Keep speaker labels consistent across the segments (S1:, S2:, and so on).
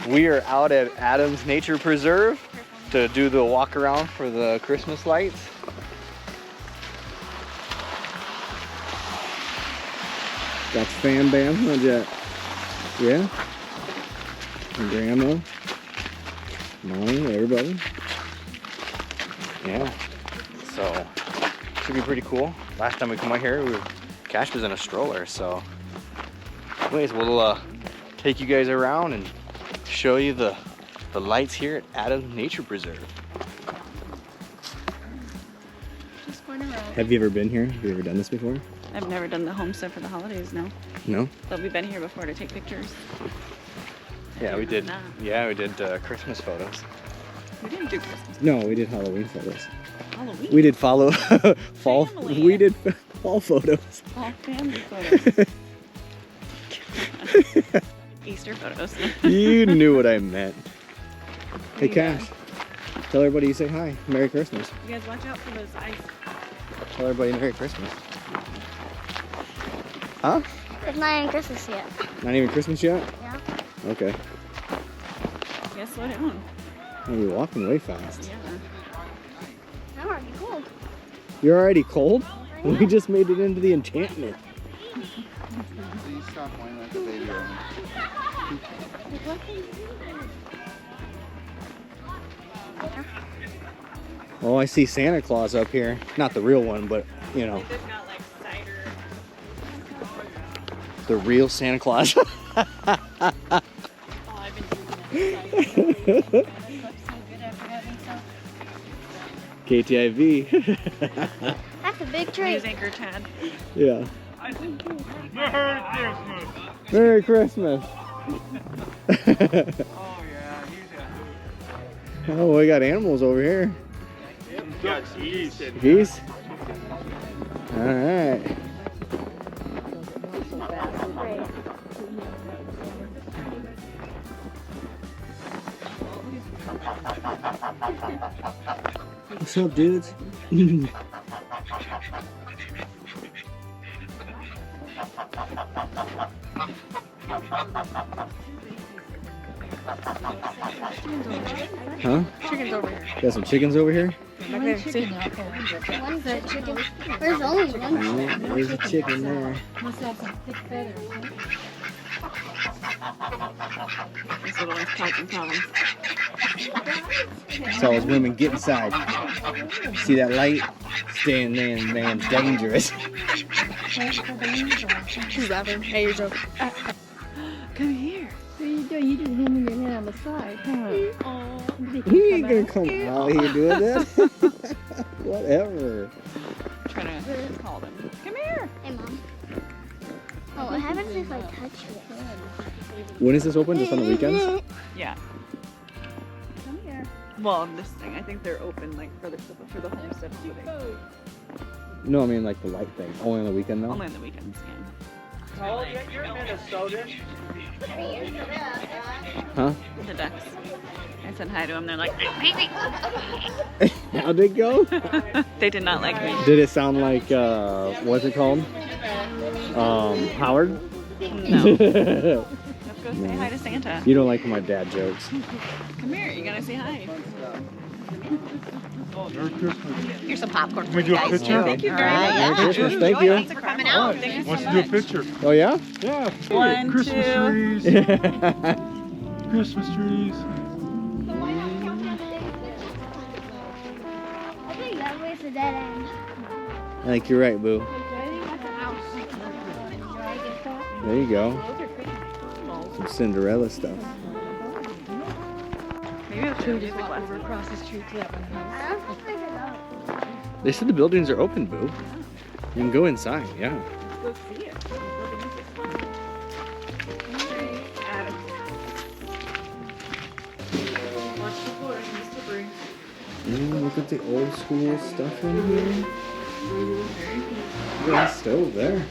S1: We are out at Adams Nature Preserve to do the walk around for the Christmas lights. Got Fam Bam, huh, Jet? Yeah? And Grandma, Mommy, everybody. Yeah. So, should be pretty cool. Last time we come out here, Cash was in a stroller, so. Anyways, we'll take you guys around and show you the lights here at Adams Nature Preserve.
S2: Just going around.
S1: Have you ever been here? Have you ever done this before?
S2: I've never done the homestead for the holidays, no.
S1: No?
S2: But we've been here before to take pictures.
S1: Yeah, we did.
S2: Nah.
S1: Yeah, we did Christmas photos.
S2: We didn't do Christmas.
S1: No, we did Halloween photos.
S2: Halloween?
S1: We did fall.
S2: Family.
S1: We did fall photos.
S2: All family photos. Easter photos.
S1: You knew what I meant. Hey, Cash. Tell everybody you say hi. Merry Christmas.
S2: You guys watch out for those ice.
S1: Tell everybody Merry Christmas. Huh?
S3: It's not even Christmas yet.
S1: Not even Christmas yet?
S3: Yeah.
S1: Okay.
S2: You guys slow down.
S1: Oh, you're walking way fast.
S2: Yeah.
S3: I'm already cold.
S1: You're already cold? We just made it into the enchantment.
S4: Please stop whining like a baby.
S1: Oh, I see Santa Claus up here. Not the real one, but, you know,
S2: They just got like cider.
S1: the real Santa Claus.
S2: Oh, I've been drinking that cider.
S1: KTIV.
S3: That's a big tree.
S2: News anchor Chad.
S1: Yeah.
S4: Merry Christmas!
S1: Merry Christmas.
S4: Oh yeah,
S1: Oh, we got animals over here.
S4: got geese.
S1: Geese? Alright. What's up, dudes? Huh?
S2: Chicken's over here.
S1: Got some chickens over here?
S2: Back there. See?
S3: One's a chicken. There's only one.
S1: Oh, there's a chicken there.
S2: This little one's causing problems.
S1: Saw those women get inside. See that light? Stay in there, man. Dangerous.
S2: She's laughing. Hey, you're joking. Come here.
S5: What are you doing? You just hanging your head on the side.
S1: He ain't gonna come out here doing that. Whatever.
S2: Trying to call them. Come here.
S3: Hey, Mom. Oh, what happens if I touch it?
S1: When is this open? Just on the weekends?
S2: Yeah.
S3: Come here.
S2: Well, this thing, I think they're open like for the homestead holiday.
S1: No, I mean like the light thing. Only on the weekend though?
S2: Only on the weekends, yeah.
S4: Oh, you're in Minnesota?
S1: Huh?
S2: The ducks. I said hi to them. They're like, baby.
S1: How'd it go?
S2: They did not like me.
S1: Did it sound like, what's it called? Howard?
S2: No. Let's go say hi to Santa.
S1: You don't like my dad jokes.
S2: Come here. You gotta say hi.
S4: Merry Christmas.
S2: Here's some popcorn
S4: Can we do a picture?
S2: Thank you very
S1: Merry
S2: much.
S1: Christmas, thank you.
S2: Thanks for coming out. Thank you so
S4: Wants to
S2: much.
S4: do a picture.
S1: Oh yeah?
S4: Yeah.
S2: One,
S4: Christmas
S2: two.
S4: trees. Christmas trees.
S3: I think that way's a dead end.
S1: I think you're right, Boo.
S3: That's a house.
S1: There you go. Some Cinderella stuff.
S2: Maybe I'll show you the glass.
S5: Across the street to that one house.
S3: I don't think it's up.
S1: They said the buildings are open, Boo. You can go inside, yeah.
S2: Let's go see it.
S1: Look at the old school stuff in here. Got a stove there.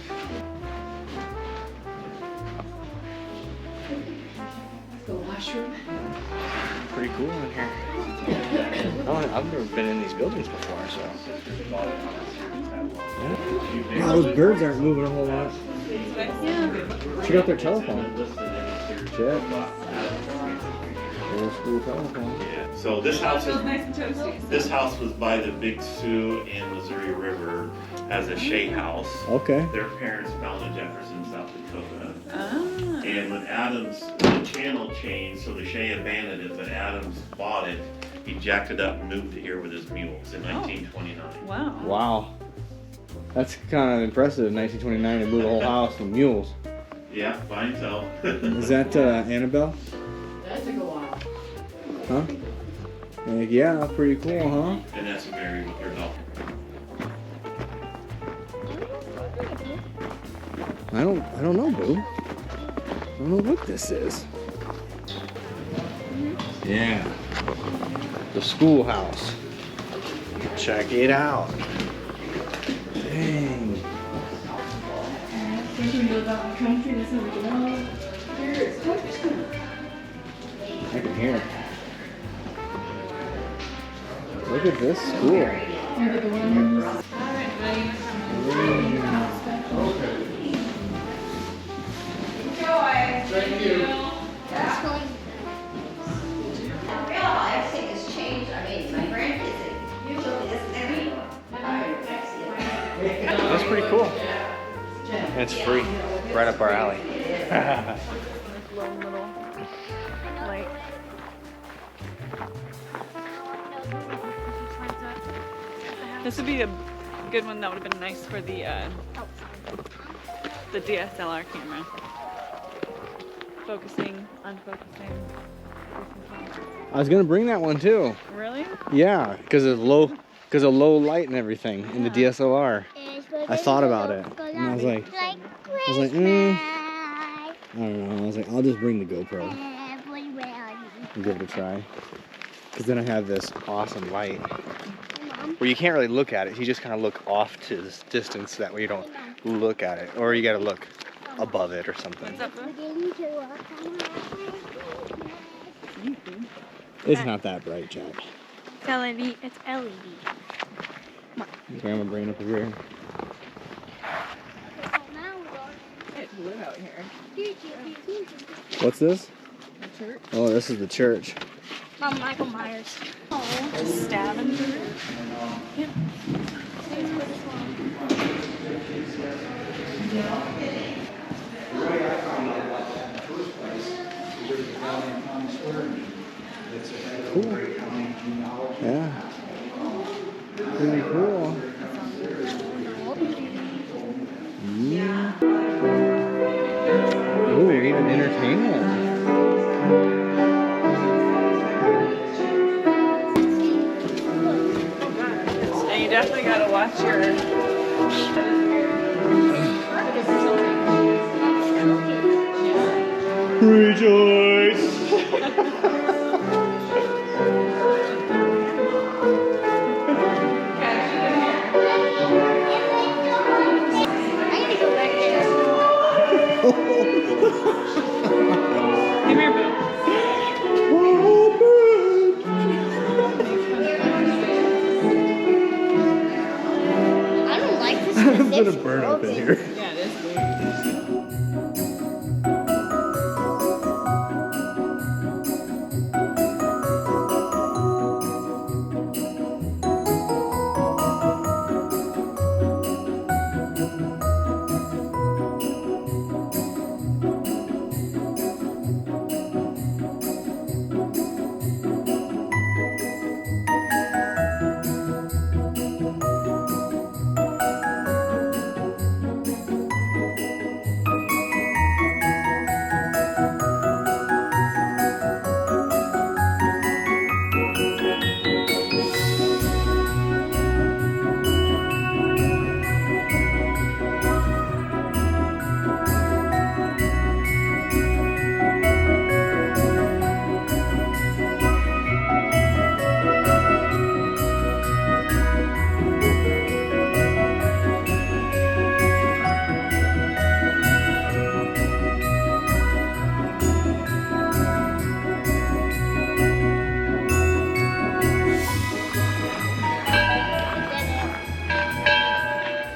S5: The washroom.
S1: Pretty cool in here. I've never been in these buildings before, so. Yeah. Wow, those birds aren't moving a whole lot. Check out their telephone. Check. Old school telephone.
S6: Yeah. So this house is
S2: nice and toasty.
S6: this house was by the Big Sioux and Missouri River as a Shea house.
S1: Okay.
S6: Their parents found in Jefferson, South Dakota.
S2: Ah.
S6: And when Adams, the channel changed, so the Shea abandoned it, but Adams bought it. He jacked it up and moved it here with his mules in 1929.
S2: Wow.
S1: Wow. That's kind of impressive. 1929 to move the whole house with mules.
S6: Yeah, fine tell.
S1: Is that Annabelle?
S5: That took a while.
S1: Huh? Like, yeah, pretty cool, huh?
S6: And that's Mary with her dog.
S1: I don't know, boo. I don't know what this is. Yeah. The schoolhouse. Check it out. Dang.
S5: Especially when you live out in the country, that's how we go. Here, it's country.
S1: I can hear it. Look at this school.
S5: Here the ones.
S7: Everything has changed. I mean, my grandkids, usually this every.
S1: That's pretty cool. And it's free. Right up our alley.
S2: Lone little light. This would be a good one. That would have been nice for the DSLR camera. Focusing, unfocusing.
S1: I was gonna bring that one too.
S2: Really?
S1: Yeah, because of low light and everything in the DSLR. I thought about it, and I was like, I don't know. I was like, I'll just bring the GoPro and give it a try. Because then I have this awesome light where you can't really look at it. You just kind of look off to this distance. That way you don't look at it, or you got to look above it or something.
S2: What's up, boo?
S1: It's not that bright, Jack.
S3: It's LED. It's LED.
S1: Okay, I'm gonna bring it up over here.
S2: It's blue out here.
S1: What's this?
S2: The church.
S1: Oh, this is the church.
S3: Mom, Michael Myers.
S2: Stabbing through. Yep.
S1: Cool. Yeah. Pretty cool. Yeah. Ooh, even entertainment.
S2: And you definitely gotta watch your.
S1: Rejoice!
S2: Come here, boo.
S3: I don't like this.
S1: It's gonna burn up in here.
S2: Yeah, it is weird.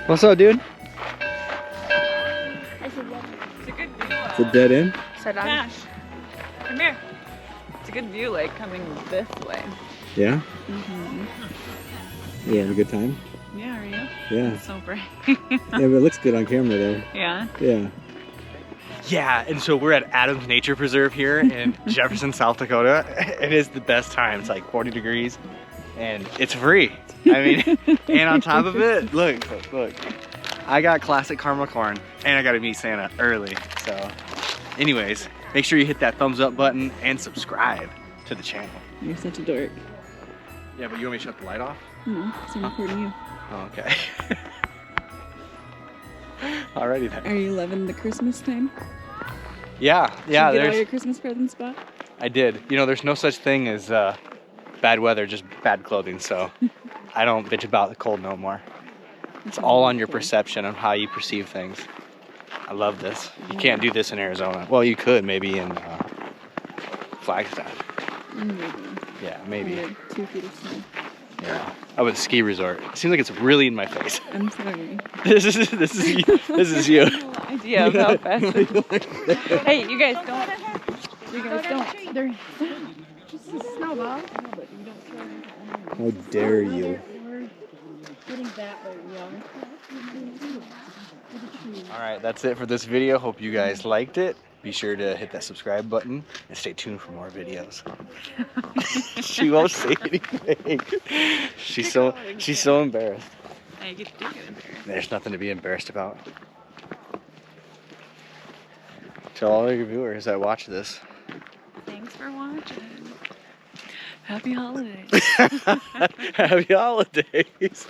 S1: What's up, dude?
S2: It's a good view.
S1: It's a dead end.
S2: Cash. Come here. It's a good view, like coming this way.
S1: Yeah?
S2: Mm-hmm.
S1: You having a good time?
S2: Yeah, are you?
S1: Yeah.
S2: It's so bright.
S1: Yeah, but it looks good on camera though.
S2: Yeah.
S1: Yeah. Yeah, and so we're at Adams Nature Preserve here in Jefferson, South Dakota. It is the best time. It's like 40 degrees and it's free. I mean, and on top of it, look. I got classic caramel corn and I got to meet Santa early. So anyways, make sure you hit that thumbs up button and subscribe to the channel.
S2: You're such a dork.
S1: Yeah, but you want me to shut the light off?
S2: No, so I'm recording you.
S1: Oh, okay. Alrighty then.
S2: Are you loving the Christmas time?
S1: Yeah,
S2: Did you get all
S1: there's.
S2: your Christmas presents bought?
S1: I did. You know, there's no such thing as bad weather, just bad clothing. So I don't bitch about the cold no more. It's all on your perception of how you perceive things. I love this. You can't do this in Arizona. Well, you could maybe in Flagstaff.
S2: Maybe.
S1: Yeah, maybe.
S2: Under 2 feet of snow.
S1: Yeah. Oh, at a ski resort. It seems like it's really in my face.
S2: I'm sorry.
S1: This is you. This is you.
S2: No idea of how fast. Hey, you guys don't. You guys don't. They're
S3: Just a snowball.
S1: How dare you? All right, that's it for this video. Hope you guys liked it. Be sure to hit that subscribe button and stay tuned for more videos. She won't say anything. She's so embarrassed.
S2: I get to get embarrassed.
S1: There's nothing to be embarrassed about. Tell all your viewers that watch this.
S2: Thanks for watching. Happy holidays.
S1: Happy holidays.